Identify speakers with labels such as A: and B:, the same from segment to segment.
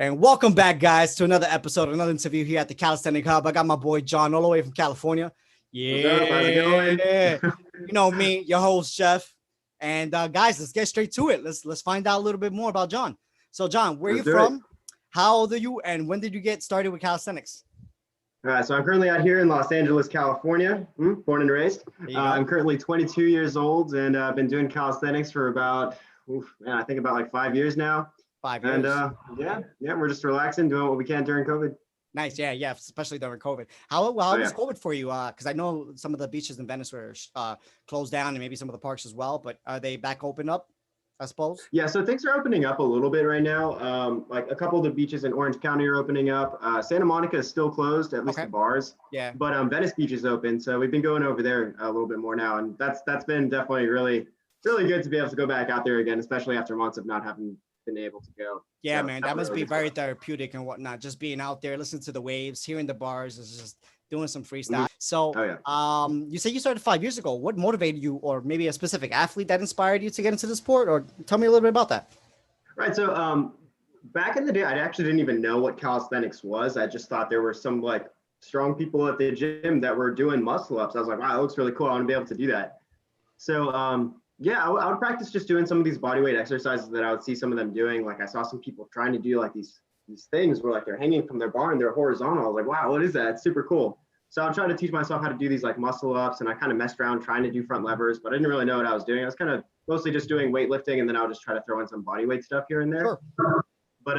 A: And welcome back, guys, to another episode, another interview here at the Calisthenics Hub. I got my boy John all the way from California.
B: What's up? How's it going?
A: You know me, your host, Jeff. And guys, let's get straight to it. Let's find out a little bit more about John. So, John, where are you from? How old are you? And when did you get started with calisthenics?
B: All right, so I'm currently out here in Los Angeles, California, born and raised. I'm currently 22 years old, and I've been doing calisthenics for about, I think about like 5 years now.
A: 5 years.
B: And yeah, we're just relaxing, doing what we can during COVID.
A: Nice, yeah, especially during COVID. How was COVID for you? Because I know some of the beaches in Venice were closed down, and maybe some of the parks as well. But are they back open up, I suppose?
B: Yeah, so things are opening up a little bit right now. Like a couple of the beaches in Orange County are opening up. Santa Monica is still closed, at least the bars.
A: Yeah.
B: But Venice Beach is open, so we've been going over there a little bit more now, and that's been definitely really good to be able to go back out there again, especially after months of not having been able to go.
A: Yeah, so, man, that must be very therapeutic and whatnot. Just being out there, listening to the waves, hearing the bars, is just doing some freestyle. So, you say you started 5 years ago. What motivated you, or maybe a specific athlete that inspired you to get into the sport? Or tell me a little bit about that.
B: Right. So, back in the day, I actually didn't even know what calisthenics was. I just thought there were some like strong people at the gym that were doing muscle ups. I was like, wow, that looks really cool. I want to be able to do that. So, yeah, I would practice just doing some of these bodyweight exercises that I would see some of them doing. Like I saw some people trying to do like these things where like they're hanging from their bar and they're horizontal. I was like, wow, what is that? It's super cool. So I would try to teach myself how to do these like muscle ups, and I kind of messed around trying to do front levers, but I didn't really know what I was doing. I was kind of mostly just doing weightlifting, and then I would just try to throw in some bodyweight stuff here and there. Sure. But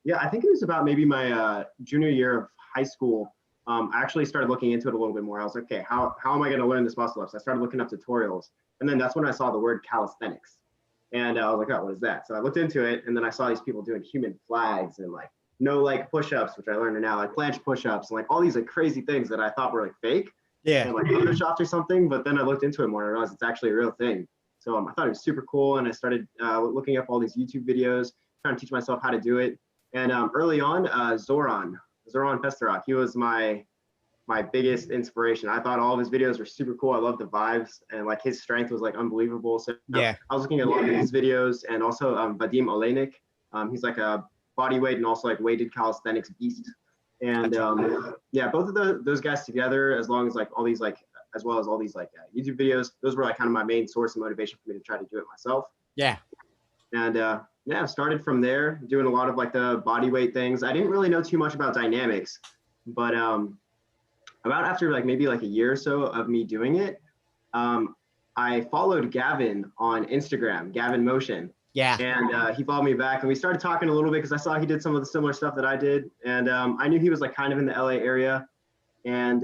B: yeah, I think it was about maybe my junior year of high school. I actually started looking into it a little bit more. I was like, okay, how am I going to learn this muscle ups? I started looking up tutorials. And then that's when I saw the word calisthenics. And I was like, oh, what is that? So I looked into it, and then I saw these people doing human flags and like no leg push-ups, which I learned now, like planche push-ups, and like all these like crazy things that I thought were like fake.
A: Yeah.
B: And like photoshopped or something. But then I looked into it more and I realized it's actually a real thing. So I thought it was super cool. And I started looking up all these YouTube videos, trying to teach myself how to do it. And early on, Zoran Pesterok, he was my biggest inspiration. I thought all of his videos were super cool. I loved the vibes, and like his strength was like unbelievable. So yeah, I was looking at a lot of his videos, and also Vadim Olejnik. He's like a bodyweight and also like weighted calisthenics beast. And yeah, both of those guys together, as well as all these YouTube videos, those were like kind of my main source of motivation for me to try to do it myself.
A: Yeah.
B: And yeah, started from there, doing a lot of like the bodyweight things. I didn't really know too much about dynamics, but about after like maybe like a year or so of me doing it, I followed Gavin on Instagram, Gavin Motion.
A: Yeah.
B: And he followed me back, and we started talking a little bit because I saw he did some of the similar stuff that I did. And I knew he was like kind of in the LA area. And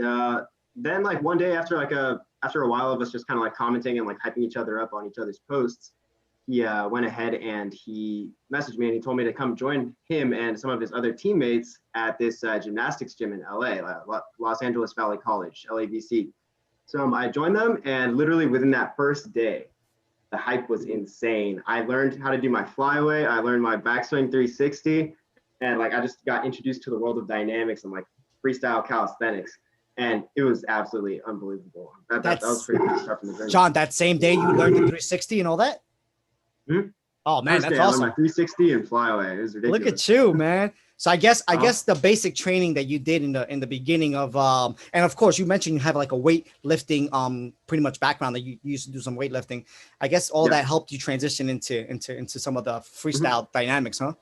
B: then like one day after a while of us just kind of like commenting and like hyping each other up on each other's posts, he went ahead and he messaged me, and he told me to come join him and some of his other teammates at this gymnastics gym in LA, Los Angeles Valley College, LAVC. So I joined them, and literally within that first day, the hype was insane. I learned how to do my flyaway. I learned my backswing 360, and like I just got introduced to the world of dynamics and like freestyle calisthenics. And it was absolutely unbelievable. That was pretty good stuff from the journey.
A: John, that same day you learned the 360 and all that?
B: Mm-hmm.
A: Oh man, that's awesome.
B: My 360 and flyaway. It was ridiculous.
A: Look at you, man. So I guess the basic training that you did in the beginning of and of course you mentioned you have like a weightlifting pretty much background that you used to do some weightlifting. I guess all that helped you transition into some of the freestyle dynamics, huh?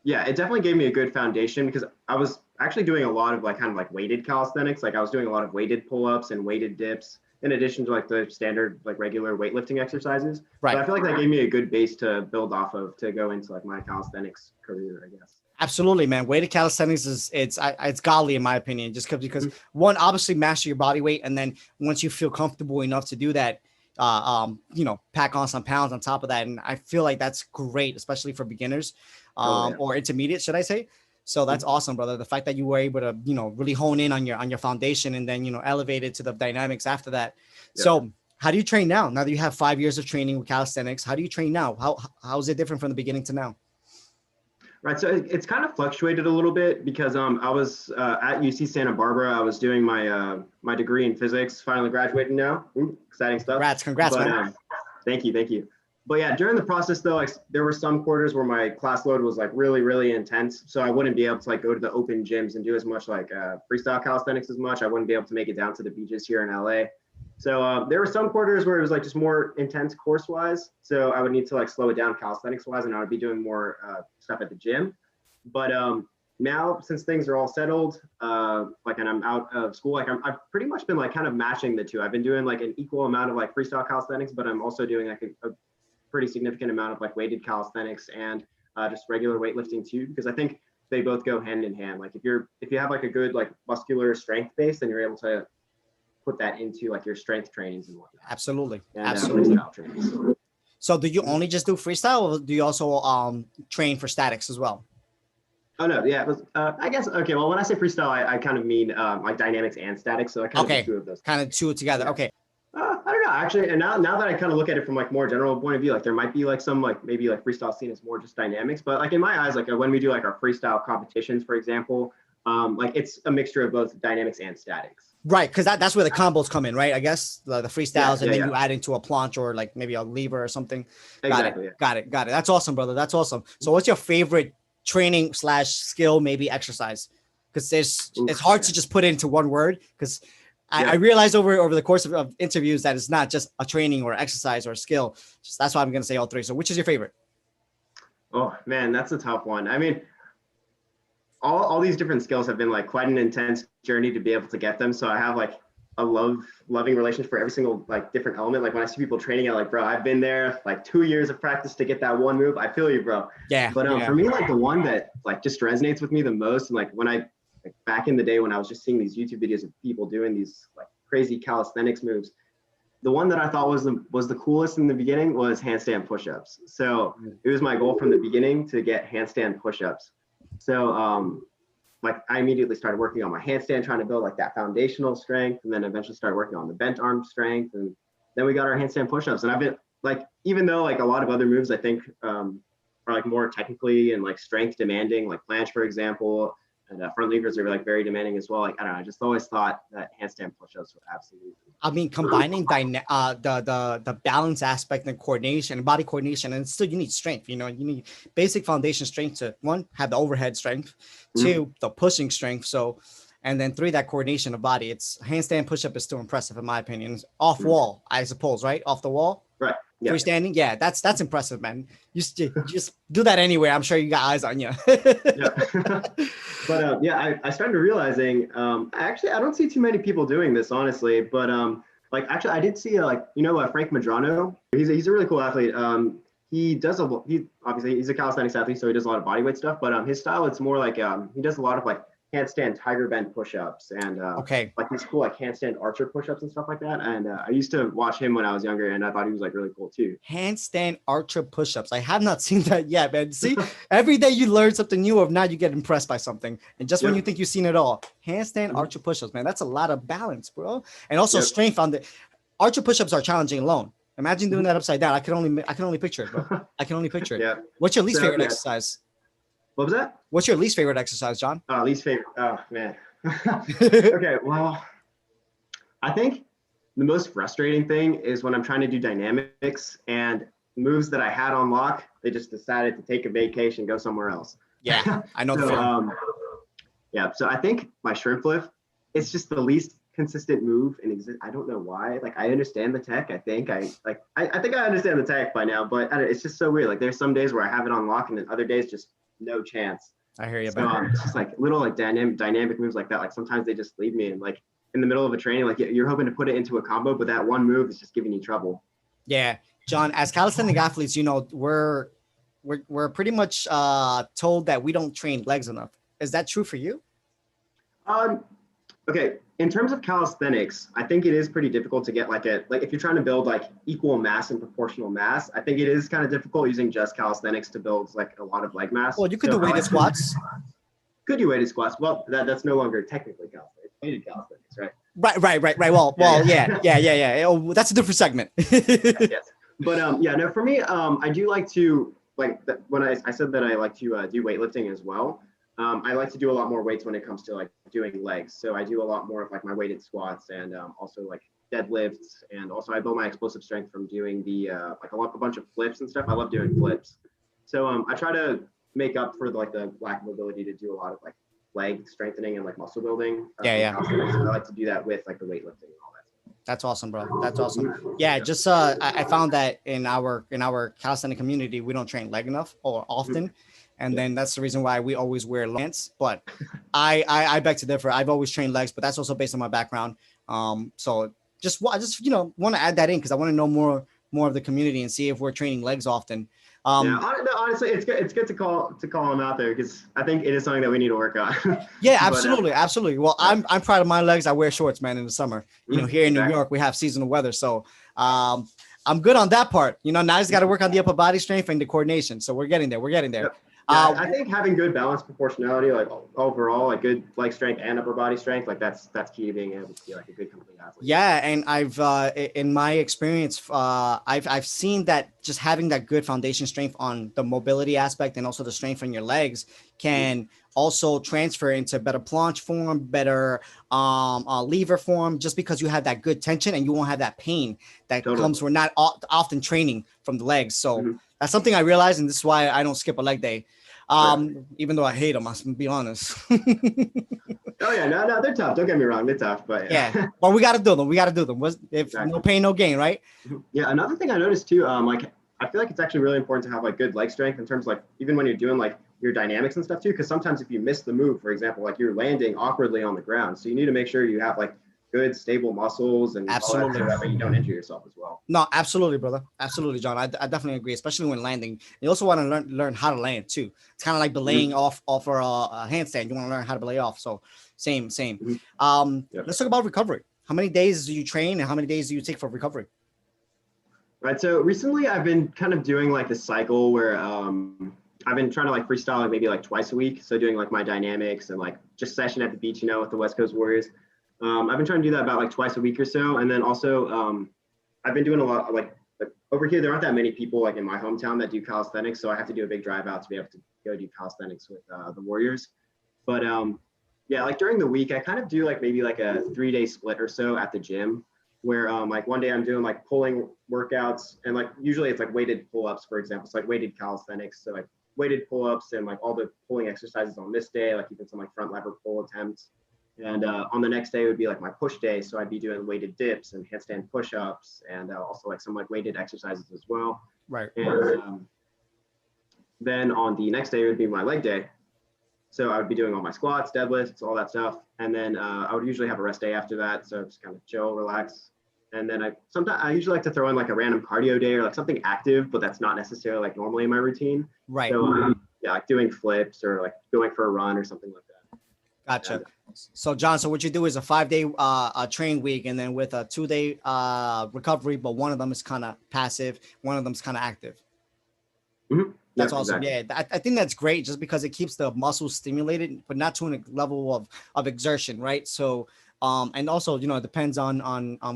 B: Yeah, it definitely gave me a good foundation because I was actually doing a lot of like kind of like weighted calisthenics. Like I was doing a lot of weighted pull-ups and weighted dips, in addition to like the standard like regular weightlifting exercises. Right. But I feel like that gave me a good base to build off of to go into like my calisthenics career, I guess.
A: Absolutely, man. Weighted calisthenics it's godly in my opinion, just because one, obviously master your body weight, and then once you feel comfortable enough to do that, pack on some pounds on top of that. And I feel like that's great, especially for beginners, or intermediate, should I say. So that's awesome, brother. The fact that you were able to, really hone in on your foundation and then, elevate it to the dynamics after that. Yeah. So how do you train now? Now that you have 5 years of training with calisthenics, how do you train now? How is it different from the beginning to now?
B: Right. So it's kind of fluctuated a little bit because I was at UC Santa Barbara. I was doing my my degree in physics, finally graduating now. Ooh, exciting stuff.
A: Congrats, man.
B: Thank you. But yeah, during the process though, like there were some quarters where my class load was like really, really intense. So I wouldn't be able to like go to the open gyms and do as much like freestyle calisthenics as much. I wouldn't be able to make it down to the beaches here in LA. So there were some quarters where it was like just more intense course wise. So I would need to like slow it down calisthenics wise, and I would be doing more stuff at the gym. But now since things are all settled, like, and I'm out of school, like I've pretty much been like kind of matching the two. I've been doing like an equal amount of like freestyle calisthenics, but I'm also doing like a pretty significant amount of like weighted calisthenics and just regular weightlifting too, because I think they both go hand in hand. Like if you have like a good like muscular strength base, then you're able to put that into like your strength trainings and whatnot.
A: Absolutely.
B: And,
A: Absolutely.
B: trainings.
A: So do you only just do freestyle, or do you also train for statics as well?
B: Oh no, yeah, it was, I guess, okay, well, when I say freestyle, I kind of mean like dynamics and statics, so I kind of do two of those.
A: Kind of two together.
B: Yeah.
A: Okay.
B: I don't know, actually, and now that I kind of look at it from like more general point of view, like there might be like some like maybe like freestyle scene is more just dynamics, but like in my eyes, like when we do like our freestyle competitions, for example, like it's a mixture of both dynamics and statics.
A: Right, because that's where the combos come in, right? I guess the freestyles, and then you add into a planche or like maybe a lever or something.
B: Exactly.
A: Got it. That's awesome, brother. That's awesome. So what's your favorite training / skill, maybe exercise? Because it's hard to just put it into one word, because I realized over the course of interviews that it's not just a training or exercise or a skill. Just, that's why I'm going to say all three. So which is your favorite?
B: Oh man, that's a tough one. I mean, all these different skills have been like quite an intense journey to be able to get them. So I have like a loving relationship for every single like different element. Like when I see people training it, like, bro, I've been there like 2 years of practice to get that one move. I feel you, bro.
A: Yeah.
B: But for me, like the one that like just resonates with me the most, and like when I like back in the day when I was just seeing these YouTube videos of people doing these like crazy calisthenics moves, the one that I thought was the coolest in the beginning was handstand push-ups. So it was my goal from the beginning to get handstand push-ups. So like I immediately started working on my handstand, trying to build like that foundational strength, and then eventually started working on the bent arm strength, and then we got our handstand push-ups. And I've been like, even though like a lot of other moves I think are like more technically and like strength demanding, like planche for example, and front levers are like very demanding as well. Like I don't know, I just always thought that handstand push-ups were absolutely.
A: I mean, combining the balance aspect and coordination and body coordination, and still you need strength. You know, you need basic foundation strength to, one, have the overhead strength, two, the pushing strength. So, and then three, that coordination of body. It's handstand push-up is still impressive in my opinion. It's off wall, I suppose, right? Off the wall.
B: Right. Yeah.
A: Freestanding, yeah, that's impressive, man. You just do that anywhere. I'm sure you got eyes on you.
B: Yeah. But I started realizing I don't see too many people doing this, honestly. But like actually I did see like Frank Madrano. He's a really cool athlete. He obviously he's a calisthenics athlete, so he does a lot of bodyweight stuff. But his style, it's more like he does a lot of like handstand tiger bend push-ups and like these cool like handstand archer push-ups and stuff like that. And I used to watch him when I was younger, and I thought he was like really cool too.
A: Handstand archer push-ups. I have not seen that yet, man. See, every day you learn something new, or now you get impressed by something. And just when you think you've seen it all, handstand archer push-ups, man, that's a lot of balance, bro. And also strength on the archer push-ups are challenging alone. Imagine doing that upside down. I can only picture it, bro. I can only picture it.
B: Yeah.
A: What's your least favorite exercise?
B: What was that?
A: What's your least favorite exercise, John?
B: Least favorite. Oh man. Okay. Well, I think the most frustrating thing is when I'm trying to do dynamics and moves that I had on lock, they just decided to take a vacation, go somewhere else.
A: Yeah, I know the feeling.
B: Yeah. So I think my shrimp lift, it's just the least consistent move and I don't know why. Like I understand the tech. I think I think I understand the tech by now, but it's just so weird. Like there's some days where I have it on lock, and then other days just no chance.
A: I hear you.
B: So it's just like little like dynamic moves like that. Like sometimes they just leave me, and like in the middle of a training, like you're hoping to put it into a combo, but that one move is just giving you trouble.
A: Yeah, John, as calisthenic athletes, we're pretty much told that we don't train legs enough. Is that true for you?
B: Okay. In terms of calisthenics, I think it is pretty difficult to get like if you're trying to build like equal mass and proportional mass, I think it is kind of difficult using just calisthenics to build like a lot of leg mass.
A: Well, you could do weighted squats.
B: Could do weighted squats. Well, that's no longer technically calisthenics. Weighted calisthenics, right?
A: Right. Well, yeah. Oh, that's a different segment.
B: Yes. But no, for me, I do like to when I said that I like to do weightlifting as well. I like to do a lot more weights when it comes to like doing legs. So I do a lot more of like my weighted squats and also like deadlifts, and also I build my explosive strength from doing the like a bunch of flips and stuff. I love doing flips. So I try to make up for the lack of ability to do a lot of like leg strengthening and like muscle building.
A: Yeah.
B: I like to do that with like the weightlifting and all that.
A: That's awesome, bro. That's awesome. Yeah, just I found that in our calisthenic community, we don't train leg enough or often, and then that's the reason why we always wear lance. But I beg to differ. I've always trained legs, but that's also based on my background. So I just want to add that in because I want to know more of the community and see if we're training legs often.
B: Honestly, it's good to call them out there because I think it is something that we need to work on.
A: Yeah, absolutely, absolutely. Well, I'm proud of my legs. I wear shorts, man, in the summer. Here in New York, we have seasonal weather, so I'm good on that part. Now I just got to work on the upper body strength and the coordination. So we're getting there.
B: Yep. Yeah, I think having good balance proportionality, like overall, like good leg strength and upper body strength, like that's key to being able to be like a good complete athlete.
A: Yeah, and I've in my experience, I've seen that just having that good foundation strength on the mobility aspect and also the strength on your legs can also transfer into better planche form, better lever form, just because you have that good tension and you won't have that pain that comes from not often training from the legs. So that's something I realized, and this is why I don't skip a leg day. Even though I hate them, I'll be honest.
B: Oh yeah, no, they're tough. Don't get me wrong, they're tough, but
A: yeah. Well, we got to do them. No pain, no gain, right?
B: Yeah. Another thing I noticed too, like I feel like it's actually really important to have like good leg strength in terms of like even when you're doing like your dynamics and stuff too, because sometimes if you miss the move, for example, like you're landing awkwardly on the ground, so you need to make sure you have like good stable muscles and
A: absolutely
B: all that, so that you don't injure yourself as well.
A: No, absolutely, brother. Absolutely, John. I definitely agree, especially when landing. You also want to learn how to land too. It's kind of like belaying off for a handstand. You want to learn how to belay off. So same. Let's talk about recovery. How many days do you train and how many days do you take for recovery?
B: Right. So recently I've been kind of doing like this cycle where I've been trying to like freestyle like maybe like twice a week. So doing like my dynamics and like just session at the beach, with the West Coast Warriors. I've been trying to do that about like twice a week or so. And then also I've been doing a lot like over here, there aren't that many people like in my hometown that do calisthenics. So I have to do a big drive out to be able to go do calisthenics with the Warriors. But yeah, like during the week, I kind of do like maybe like a 3-day split or so at the gym where like one day I'm doing like pulling workouts and like usually it's like weighted pull-ups, for example. It's like weighted calisthenics. So like weighted pull-ups and like all the pulling exercises on this day, like even some like front lever pull attempts. And on the next day would be like my push day. So I'd be doing weighted dips and handstand push-ups and also like some like weighted exercises as well.
A: Right.
B: And then on the next day would be my leg day. So I would be doing all my squats, deadlifts, all that stuff. And then I would usually have a rest day after that. So just kind of chill, relax. And then I usually like to throw in like a random cardio day or like something active, but that's not necessarily like normally in my routine.
A: Right.
B: So yeah, like doing flips or like going for a run or something like that.
A: Gotcha. So John, so what you do is a 5-day train week, and then with a 2-day recovery, but one of them is kind of passive, one of them is kind of active. That's awesome. Exactly. Yeah, I think that's great, just because it keeps the muscles stimulated, but not to a level of exertion, right? So, and also, it depends on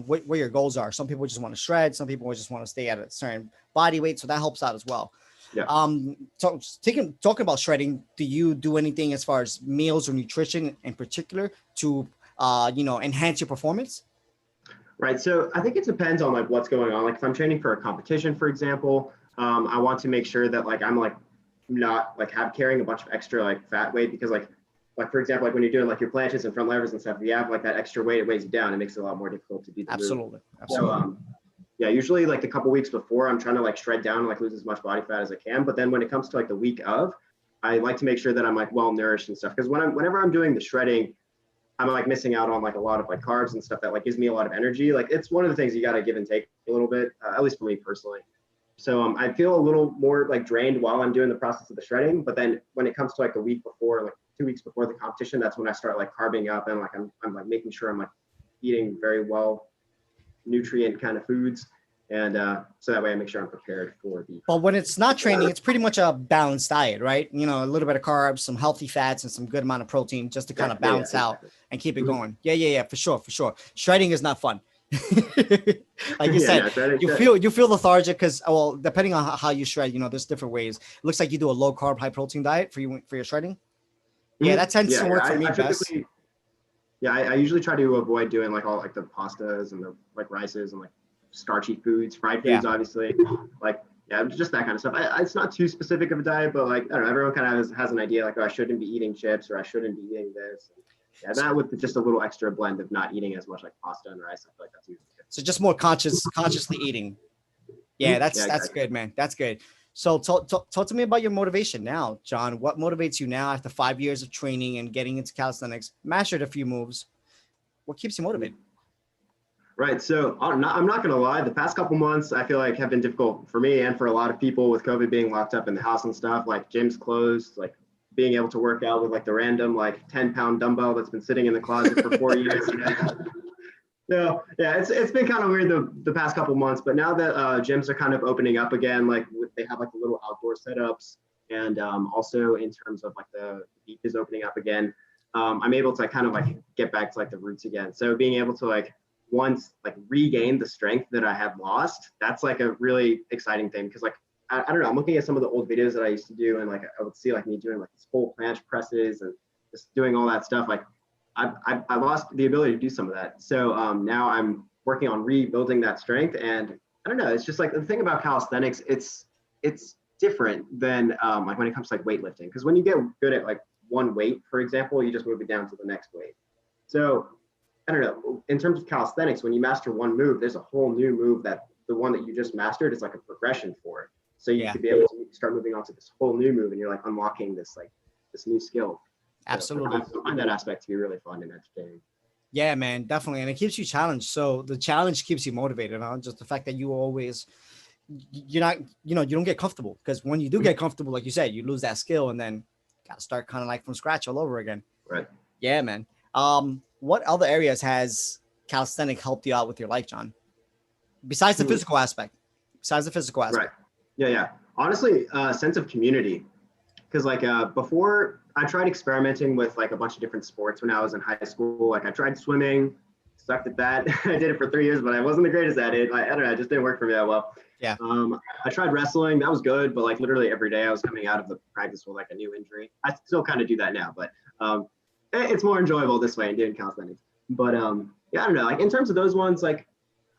A: where your goals are. Some people just want to shred, some people just want to stay at a certain body weight, so that helps out as well.
B: Yeah.
A: So talking about shredding, do you do anything as far as meals or nutrition in particular to enhance your performance?
B: Right. So I think it depends on like what's going on. Like if I'm training for a competition, for example, I want to make sure that like I'm like not like carrying a bunch of extra like fat weight, because like for example, like when you're doing like your planches and front levers and stuff, if you have like that extra weight, it weighs you down. It makes it a lot more difficult to do the
A: Absolutely.
B: move. So, yeah, usually like a couple weeks before, I'm trying to like shred down and like lose as much body fat as I can. But then when it comes to like the week of, I like to make sure that I'm like well nourished and stuff. Because whenever I'm doing the shredding, I'm like missing out on like a lot of like carbs and stuff that like gives me a lot of energy. Like it's one of the things you got to give and take a little bit, at least for me personally. So I feel a little more like drained while I'm doing the process of the shredding. But then when it comes to like the week before, like 2 weeks before the competition, that's when I start like carbing up and like I'm like making sure I'm like eating very well nutrient kind of foods, and so that way I make sure I'm prepared for the.
A: But when it's not training, it's pretty much a balanced diet, right? A little bit of carbs, some healthy fats, and some good amount of protein, just to kind of balance out and keep it going. Yeah, for sure. Shredding is not fun. Like you said, you feel lethargic because, well, depending on how you shred, there's different ways. It looks like you do a low carb, high protein diet for your shredding. Yeah, that tends to work for me best.
B: Yeah, I usually try to avoid doing like all like the pastas and the like rices and like starchy foods, fried
A: Yeah.
B: foods, obviously. Like, yeah, just that kind of stuff. It's not too specific of a diet, but like, I don't know, everyone kind of has an idea like, oh, I shouldn't be eating chips or I shouldn't be eating this. Yeah, that with just a little extra blend of not eating as much like pasta and rice. I feel like that's usually good.
A: So just more consciously eating. Yeah,
B: Mhm.
A: that's
B: Yeah,
A: that's
B: exactly.
A: good, man. That's good. So talk to me about your motivation now, John. What motivates you now after 5 years of training and getting into calisthenics? Mastered a few moves. What keeps you motivated?
B: Right. So I'm not going to lie. The past couple months, I feel like have been difficult for me and for a lot of people with COVID being locked up in the house and stuff. Like gyms closed, like being able to work out with like the random like 10-pound dumbbell that's been sitting in the closet for 4 years. No, yeah, it's been kind of weird the past couple months, but now that gyms are kind of opening up again, like they have like the little outdoor setups, and also in terms of like the beaches opening up again, I'm able to kind of like get back to like the roots again. So being able to like once like regain the strength that I had lost, that's like a really exciting thing because like I don't know, I'm looking at some of the old videos that I used to do, and like I would see like me doing like these full planche presses and just doing all that stuff like. I lost the ability to do some of that. So now I'm working on rebuilding that strength. And I don't know, it's just like the thing about calisthenics, it's different than like when it comes to like weightlifting. Because when you get good at like one weight, for example, you just move it down to the next weight. So I don't know, in terms of calisthenics, when you master one move, there's a whole new move that the one that you just mastered is like a progression for it. So you
A: Yeah,
B: could be able to start moving on to this whole new move and you're like unlocking this like this new skill. So I
A: absolutely.
B: find that aspect to be really fun and entertaining.
A: Yeah, man, definitely. And it keeps you challenged. So the challenge keeps you motivated, huh? Just the fact that you always you're not, you don't get comfortable because when you do
B: Mhm.
A: get comfortable, like you said, you lose that skill and then gotta start kind of like from scratch all over again.
B: Right.
A: Yeah, man. What other areas has calisthenic helped you out with your life, John? Besides the
B: Hmm.
A: physical aspect. Besides the physical
B: Right.
A: aspect.
B: Yeah, yeah. Honestly, sense of community. Because like before, I tried experimenting with like a bunch of different sports when I was in high school. Like I tried swimming, sucked at that. I did it for 3 years, but I wasn't the greatest at it. I don't know, it just didn't work for me that well.
A: Yeah,
B: I tried wrestling. That was good, but like literally every day I was coming out of the practice with like a new injury. I still kind of do that now, but it's more enjoyable this way and doing calisthenics. But yeah, I don't know. Like in terms of those ones, like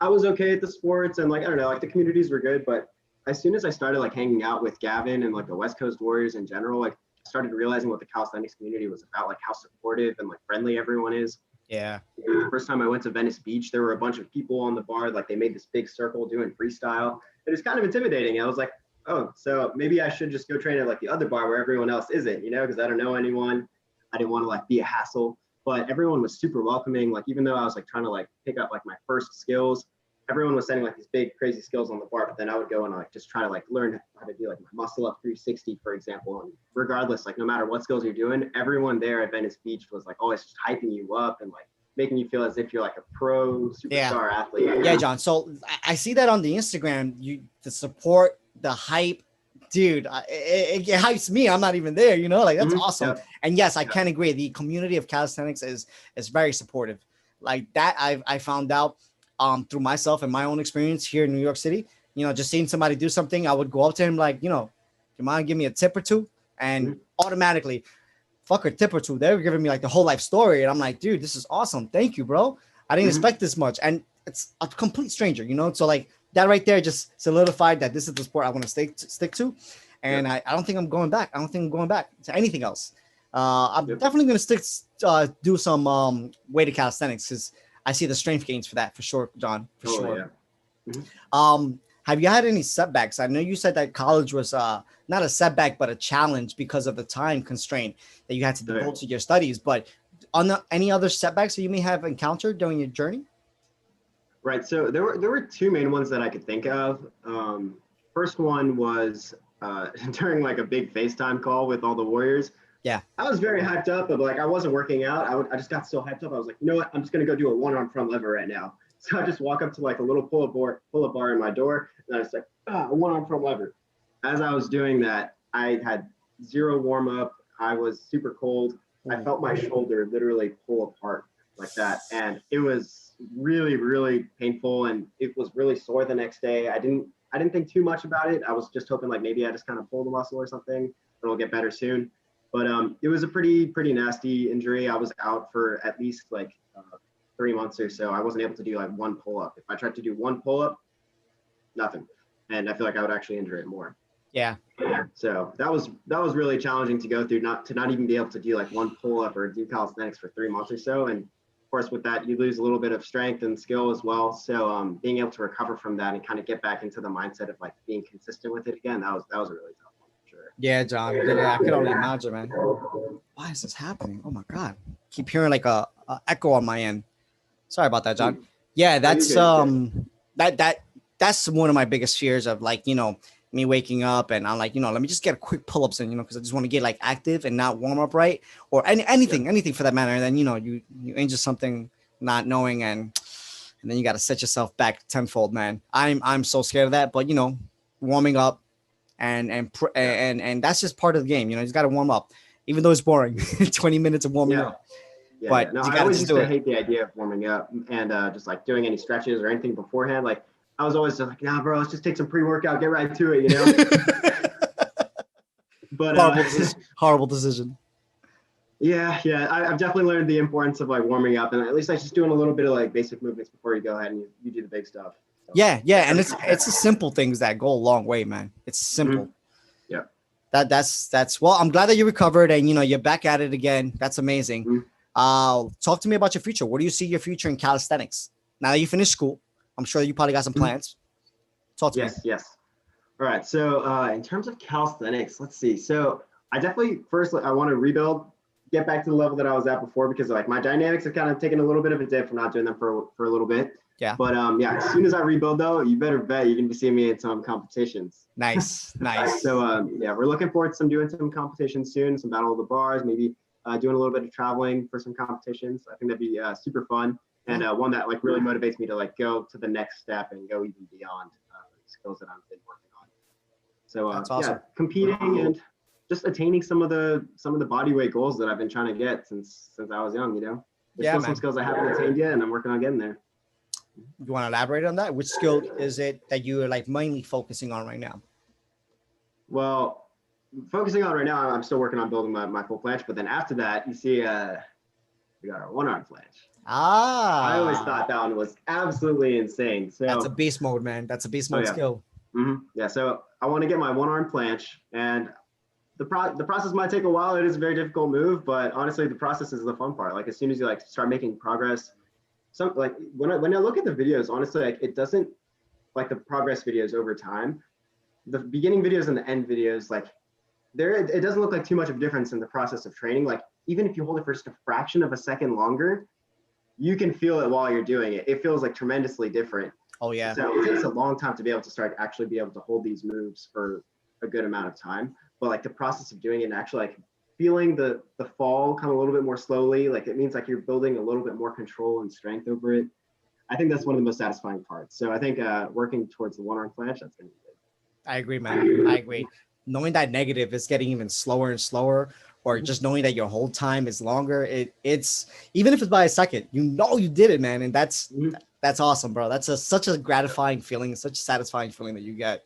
B: I was okay at the sports and like I don't know, like the communities were good, but as soon as I started like hanging out with Gavin and like the West Coast Warriors in general, like I started realizing what the calisthenics community was about, like how supportive and like friendly everyone is.
A: yeah,
B: The first time I went to Venice Beach, there were a bunch of people on the bar, like they made this big circle doing freestyle. It was kind of intimidating. I was like, oh, so maybe I should just go train at like the other bar where everyone else isn't, because I don't know anyone. I didn't want to like be a hassle, but everyone was super welcoming. Like even though I was like trying to like pick up like my first skills, everyone was sending like these big crazy skills on the bar, but then I would go and like just try to like learn how to do like my muscle up 360, for example. And regardless, like no matter what skills you're doing, everyone there at Venice Beach was like always just hyping you up and like making you feel as if you're like a pro
A: yeah.
B: superstar athlete.
A: Yeah, John. So I see that on the Instagram. The support, the hype, dude. It hypes me. I'm not even there. Like that's
B: Mm-hmm.
A: awesome.
B: Yep.
A: And yes, I
B: Yep.
A: can agree. The community of calisthenics is very supportive. Like that, I found out through myself and my own experience here in New York City. Just seeing somebody do something, I would go up to him like, you mind give me a tip or two, and
B: Mm-hmm.
A: automatically, fuck a tip or two. They were giving me like the whole life story, and I'm like, dude, this is awesome. Thank you, bro. I didn't
B: Mm-hmm.
A: expect this much, and it's a complete stranger, So like that right there just solidified that this is the sport I want to stick to, and
B: Yep.
A: I don't think I'm going back. I don't think I'm going back to anything else. I'm
B: Yep.
A: definitely gonna do some weighted calisthenics because I see the strength gains for that for sure, John, for
B: Totally.
A: sure.
B: Yeah. Mm-hmm.
A: Have you had any setbacks? I know you said that college was not a setback, but a challenge because of the time constraint that you had to devote to your studies. But any other setbacks that you may have encountered during your journey?
B: Right. So there were two main ones that I could think of. First one was during like a big FaceTime call with all the Warriors.
A: Yeah.
B: I was very hyped up, but like I wasn't working out. I just got so hyped up. I was like, you know what? I'm just gonna go do a one arm front lever right now. So I just walk up to like a little pull up bar in my door, and I was like, a one arm front lever. As I was doing that, I had zero warm up. I was super cold. I felt my shoulder literally pull apart like that, and it was really, really painful, and it was really sore the next day. I didn't think too much about it. I was just hoping like maybe I just kind of pulled a muscle or something. It'll get better soon. But it was a pretty nasty injury. I was out for at least like 3 months or so. I wasn't able to do like one pull-up. If I tried to do one pull-up, nothing. And I feel like I would actually injure it more.
A: Yeah.
B: So that was really challenging to go through, not even be able to do like one pull-up or do calisthenics for 3 months or so. And of course, with that, you lose a little bit of strength and skill as well. So being able to recover from that and kind of get back into the mindset of like being consistent with it again, that was a really tough one for sure.
A: Yeah, John. Yeah, I can only imagine, man. Why is this happening? Oh my God. Keep hearing like a echo on my end. Sorry about that, John. Yeah, that's that's one of my biggest fears of like, me waking up and I'm like, let me just get a quick pull-ups in, because I just want to get like active and not warm up right, or anything for that matter. And then, you injure something not knowing, and then you got to set yourself back tenfold, man. I'm so scared of that, but warming up and that's just part of the game. You just got to warm up, even though it's boring. 20 minutes of warming up.
B: Yeah,
A: but
B: no,
A: you
B: I always
A: just
B: used to hate the idea of warming up and just like doing any stretches or anything beforehand. Like I was always just like, nah, bro, let's just take some pre-workout, get right to it, But
A: horrible decision.
B: Yeah, I've definitely learned the importance of like warming up, and at least like just doing a little bit of like basic movements before you go ahead and you do the big stuff. So.
A: Yeah, and it's the simple things that go a long way, man. It's simple.
B: Mm-hmm. Yeah.
A: That's well, I'm glad that you recovered and you're back at it again. That's amazing.
B: Mm-hmm.
A: Talk to me about your future. Where do you see your future in calisthenics? Now that you finished school, I'm sure you probably got some plans. Talk to me.
B: Yes. All right. So in terms of calisthenics, let's see. So I definitely I want to rebuild, get back to the level that I was at before, because like my dynamics have kind of taken a little bit of a dip from not doing them for a little bit.
A: Yeah.
B: But as soon as I rebuild though, you better bet you're gonna be seeing me in some competitions.
A: Nice.
B: So we're looking forward to doing some competitions soon, some battle of the bars, maybe doing a little bit of traveling for some competitions. I think that'd be super fun, and one that like really motivates me to like go to the next step and go even beyond the skills that I've been working on. So
A: that's awesome.
B: competing and just attaining some of the body weight goals that I've been trying to get since I was young. There's still some skills I haven't attained yet, and I'm working on getting there.
A: You want to elaborate on that? Which skill is it that you are like mainly focusing on right now?
B: Well, focusing on right now, I'm still working on building my full planche, but then after that, you see, we got our one arm planche. I always thought that one was absolutely insane. So
A: that's a beast mode, man. That's a beast mode skill.
B: Mm-hmm. Yeah. So I want to get my one arm planche, and the process might take a while. It is a very difficult move, but honestly, the process is the fun part. Like as soon as you like start making progress, like when I look at the videos, honestly, like it doesn't like the progress videos over time. The beginning videos and the end videos, like it doesn't look like too much of a difference in the process of training. Like even if you hold it for just a fraction of a second longer, you can feel it while you're doing it. It feels like tremendously different.
A: Oh yeah.
B: So it takes a long time to be able to actually be able to hold these moves for a good amount of time. But like the process of doing it and actually like feeling the fall come a little bit more slowly, like it means like you're building a little bit more control and strength over it. I think that's one of the most satisfying parts. So I think working towards the one arm planche, that's going to be good.
A: I agree, man. I agree. Knowing that negative is getting even slower and slower, or just knowing that your hold time is longer, it's even if it's by a second, you did it, man. And that's awesome, bro. That's such a gratifying feeling, such a satisfying feeling that you get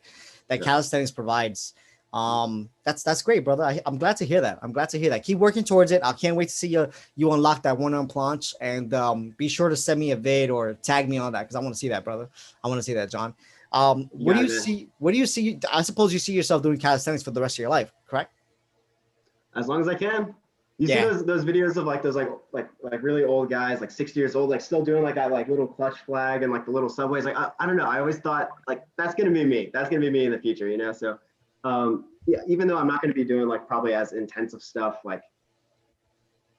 A: that calisthenics provides. That's great, brother. I'm glad to hear that. Keep working towards it. I can't wait to see you unlock that one arm planche, and be sure to send me a vid or tag me on that, because I want to see that, brother. I want to see that, John. What do you see? I suppose you see yourself doing calisthenics for the rest of your life, correct? As
B: long as I can. You see those videos of like those like really old guys, like 60 years old, like still doing like that like little clutch flag and like the little subways. Like I don't know. I always thought like that's gonna be me. That's gonna be me in the future, So even though I'm not gonna be doing like probably as intensive stuff like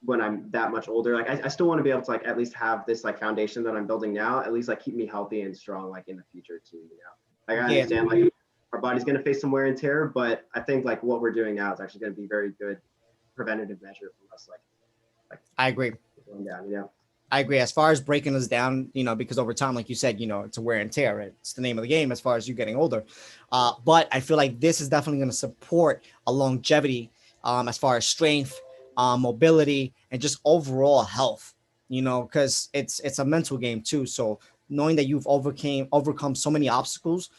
B: when I'm that much older, like I still want to be able to like at least have this like foundation that I'm building now, at least like keep me healthy and strong like in the future too, Like I understand like our body's gonna face some wear and tear, but I think like what we're doing now is actually gonna be very good preventative measure from us. Like
A: I agree.
B: Going down,
A: I agree. As far as breaking us down, because over time, like you said, it's a wear and tear, right? It's the name of the game as far as you getting older. But I feel like this is definitely going to support a longevity as far as strength, mobility, and just overall health, because it's a mental game too. So knowing that you've overcome so many obstacles,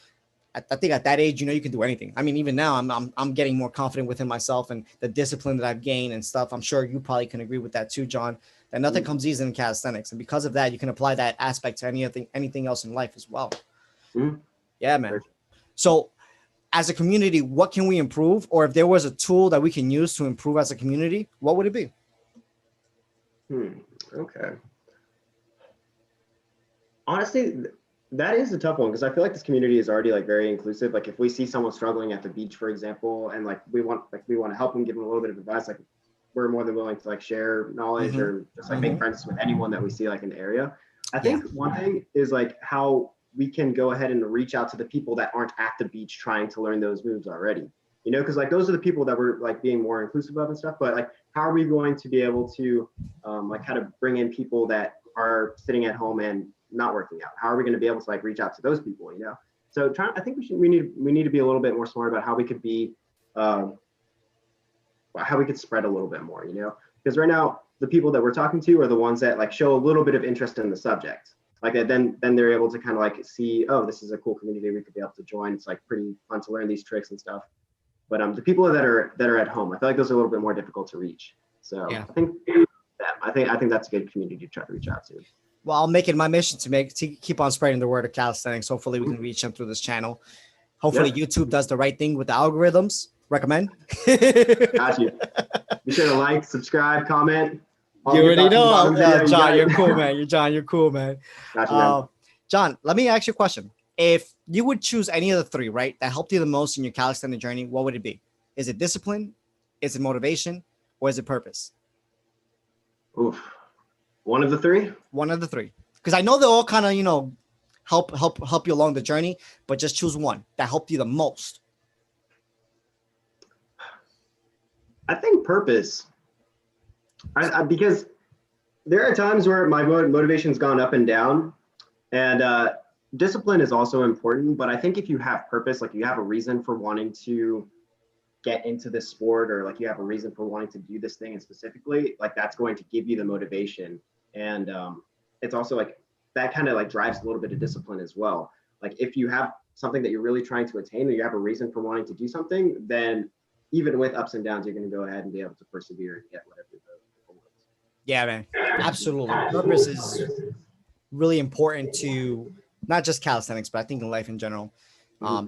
A: I think at that age, you can do anything. I mean, even now I'm getting more confident within myself and the discipline that I've gained and stuff. I'm sure you probably can agree with that too, John, that nothing comes easy in calisthenics. And because of that, you can apply that aspect to anything else in life as well. Yeah, man. So as a community, what can we improve? Or if there was a tool that we can use to improve as a community, what would it be?
B: Okay. Honestly, that is a tough one because I feel like this community is already like very inclusive. Like if we see someone struggling at the beach, for example, and like we want to help them, give them a little bit of advice, like we're more than willing to like share knowledge or just like make friends with anyone that we see like in the area. I think one thing is like how we can go ahead and reach out to the people that aren't at the beach trying to learn those moves already, because like those are the people that we're like being more inclusive of and stuff. But like, how are we going to be able to like kind of bring in people that are sitting at home and not working out? How are we going to be able to like reach out to those people? So I think we need to be a little bit more smart about how we could be, how we could spread a little bit more, because right now the people that we're talking to are the ones that like show a little bit of interest in the subject. Like then they're able to kind of like see, oh, this is a cool community we could be able to join. It's like pretty fun to learn these tricks and stuff. But the people that are at home, I feel like those are a little bit more difficult to reach. So I think that's a good community to try to reach out to.
A: Well, I'll make it my mission to keep on spreading the word of calisthenics. Hopefully we can reach them through this channel. Hopefully YouTube does the right thing with the algorithms. Recommend.
B: Got you. Be sure to like, subscribe, comment.
A: You already know, John, you're cool, man. You're cool, man.
B: Got you, man.
A: John, let me ask you a question. If you would choose any of the three, right, that helped you the most in your calisthenics journey, what would it be? Is it discipline? Is it motivation? Or is it purpose?
B: Oof. One of the three?
A: One of the three. Because I know they all kind of, help you along the journey, but just choose one that helped you the most.
B: I think purpose. Because there are times where my motivation's gone up and down, and discipline is also important. But I think if you have purpose, like you have a reason for wanting to get into this sport, or like you have a reason for wanting to do this thing, and specifically, like that's going to give you the motivation. And it's also like that kind of like drives a little bit of discipline as well. Like if you have something that you're really trying to attain, or you have a reason for wanting to do something, then even with ups and downs, you're going to go ahead and be able to persevere and get whatever the goal is.
A: Yeah, man. Absolutely. Purpose is really important to not just calisthenics, but I think in life in general.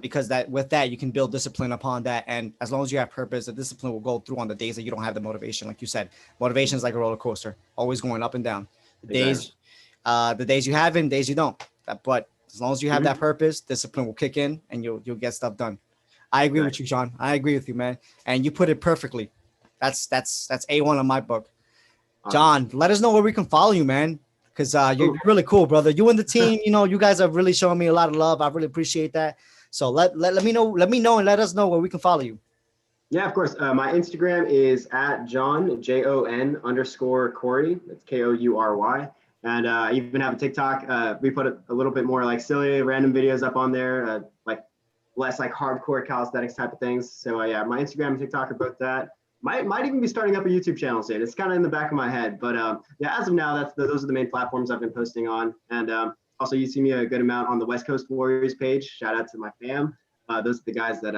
A: Because with that, you can build discipline upon that. And as long as you have purpose, the discipline will go through on the days that you don't have the motivation. Like you said, motivation is like a roller coaster, always going up and down. The days you have it and days you don't. But as long as you have that purpose, discipline will kick in and you'll get stuff done. I agree with you, Sean. I agree with you, man. And you put it perfectly. That's A1 on my book. John, let us know where we can follow you, man. Because you're really cool, brother. You and the team, you guys have really shown me a lot of love. I really appreciate that. So let me know and let us know where we can follow you.
B: Yeah, of course. My Instagram is at John, JON_Koury. That's Koury. And I even have a TikTok. We put a little bit more like silly random videos up on there, like less like hardcore calisthenics type of things. So yeah, my Instagram and TikTok are both that. Might even be starting up a YouTube channel soon. It's kind of in the back of my head, but yeah, as of now, those are the main platforms I've been posting on. And also, you see me a good amount on the West Coast Warriors page. Shout out to my fam. Those are the guys that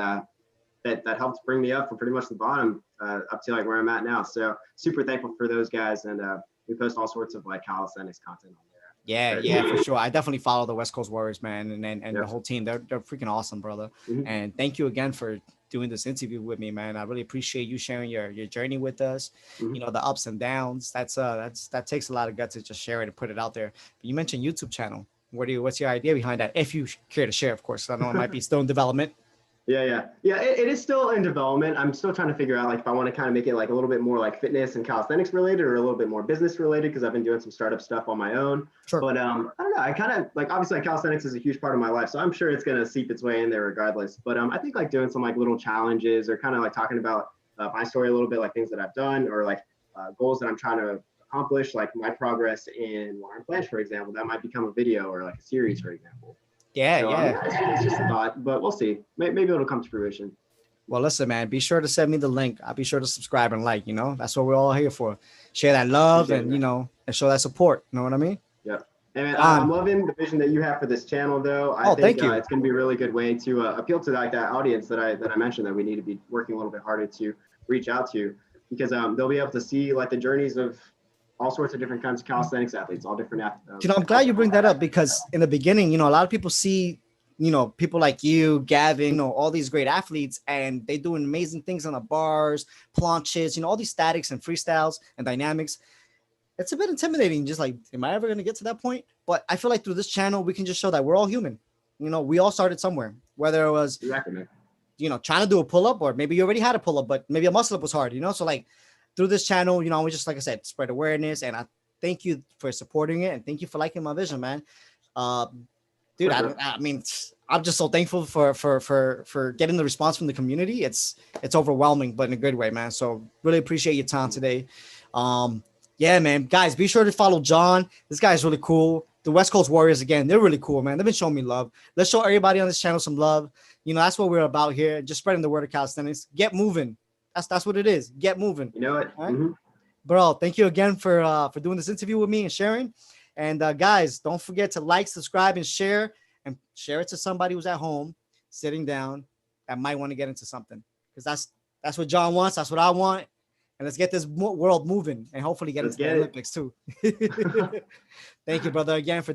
B: helped bring me up from pretty much the bottom up to like where I'm at now. So super thankful for those guys, and we post all sorts of like calisthenics content on there.
A: Yeah, for sure. I definitely follow the West Coast Warriors, man, and the whole team. They're freaking awesome, brother. And thank you again for doing this interview with me, man. I really appreciate you sharing your journey with us. The ups and downs. That takes a lot of guts to just share it and put it out there. But you mentioned YouTube channel. What's your idea behind that? If you care to share, of course. I know it might be still in development.
B: Yeah. It is still in development. I'm still trying to figure out like if I want to kind of make it like a little bit more like fitness and calisthenics related, or a little bit more business related, because I've been doing some startup stuff on my own. Sure. But I don't know. I kind of like, obviously like calisthenics is a huge part of my life, so I'm sure it's gonna seep its way in there regardless. But I think like doing some like little challenges, or kind of like talking about my story a little bit, like things that I've done, or like goals that I'm trying to accomplish, like my progress in Warren Planche, for example. That might become a video or like a series, for example.
A: Yeah.
B: It's just a thought, but we'll see. Maybe it'll come to fruition.
A: Well, listen, man, be sure to send me the link. I'll be sure to subscribe and that's what we're all here for. Share that love and show that support. You know what I mean?
B: Yep. And I'm loving the vision that you have for this channel, though. I think
A: thank you.
B: It's going to be a really good way to appeal to like that audience that I mentioned that we need to be working a little bit harder to reach out to, because they'll be able to see like the journeys of all sorts of different kinds of calisthenics athletes, all different.
A: I'm glad you bring that up, because in the beginning, a lot of people see, people like you, Gavin, all these great athletes, and they doing amazing things on the bars, planches, all these statics and freestyles and dynamics. It's a bit intimidating. Just like, am I ever going to get to that point? But I feel like through this channel, we can just show that we're all human. We all started somewhere, whether it was, trying to do a pull-up, or maybe you already had a pull-up, but maybe a muscle-up was hard, So like through this channel, we just, like I said, spread awareness. And I thank you for supporting it. And thank you for liking my vision, man. Dude, I mean, I'm just so thankful for getting the response from the community. It's overwhelming, but in a good way, man. So really appreciate your time today. Yeah, man, guys, be sure to follow John. This guy is really cool. The West Coast Warriors, again, they're really cool, man. They've been showing me love. Let's show everybody on this channel some love. That's what we're about here. Just spreading the word of calisthenics. Get moving. That's what it is. Get moving.
B: You know it.
A: Right? Bro, thank you again for doing this interview with me and sharing. And guys, don't forget to like, subscribe, and share it to somebody who's at home, sitting down, that might want to get into something. Because that's what John wants. That's what I want. And let's get this world moving and hopefully get into the Olympics too. Thank you, brother, again for